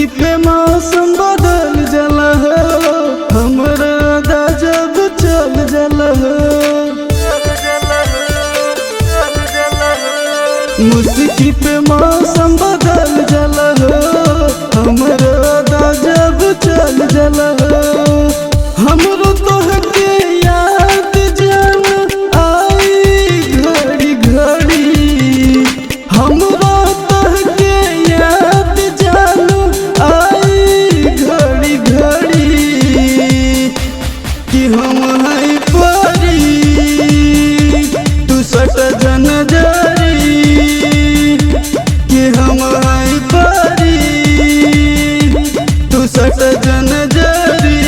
मुस्की पे मौसम बदल जाला हो, हमरा दा जब चल जाला हो। मुस्की पे मौसम बदल जाला हो, हमरा दा जब चल जाला हो। हमरो तोहके याद जान आई घड़ी घड़ी, हमरो तोहके याद जान आई घड़ी घड़ी, कि हम हैं परी तू सट जन जरी, कि हम हैं परी तू सट जन जरी।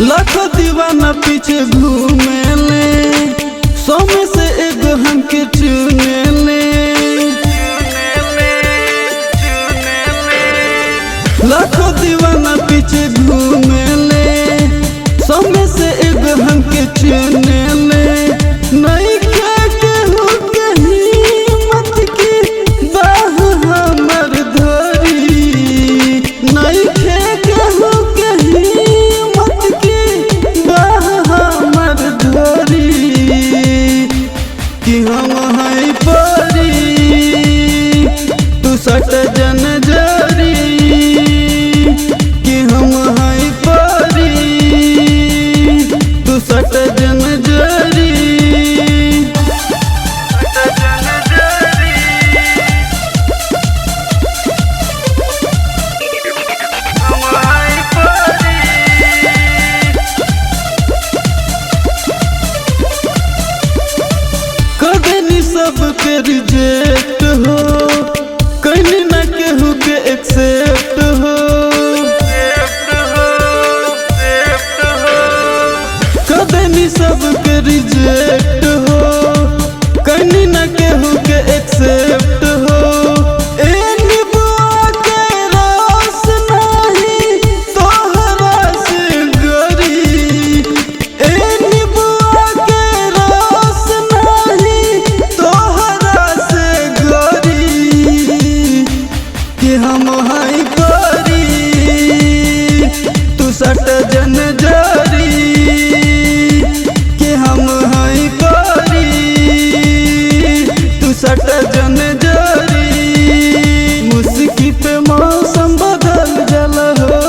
लाखों दीवाना पीछे घूमे ले, 100 में से एगो हमके चुने ले। लाखों दीवाना पीछे घूमे ले, 100 में से एगो हमके चुने ले। नहीं केहू के हिम्मत की बाह हमर धरी, नहीं केहू के हिम्मत की बाह हमर धरी, कि हम हैं परी तू सट जन जरी, कि हम हैं परी तू सट जन जरी। कदनी सबके रिजेक्ट हो, कहीं ना केहू के एक्सेप्ट हो। कदनी सबके रिजेक्ट हो, कहीं ना केहू के एक्सेप्ट हो। ए निबुआ के रस नहीं तोहरा से गरी, ए निबुआ के रस नहीं तोहरा से गरी, कि हम हैं परी तू सट जन जरी, कि हम हैं परी तू सट जन जरी। मुस्की पे मौसम बदल जाला हो,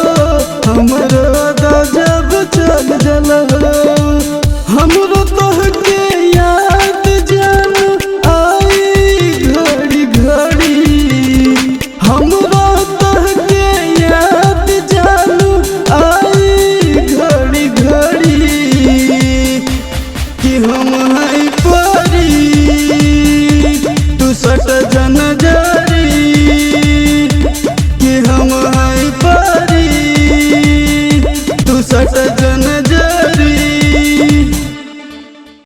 हमरो दा जब चल जाला हो। हमरो तोहके याद जान आई घड़ी घड़ी, हमरो तोहके याद जान आई घड़ी घड़ी, कि हम हैं परी तू सट जन जरी, कि हम हैं परी तू सट जन जरी।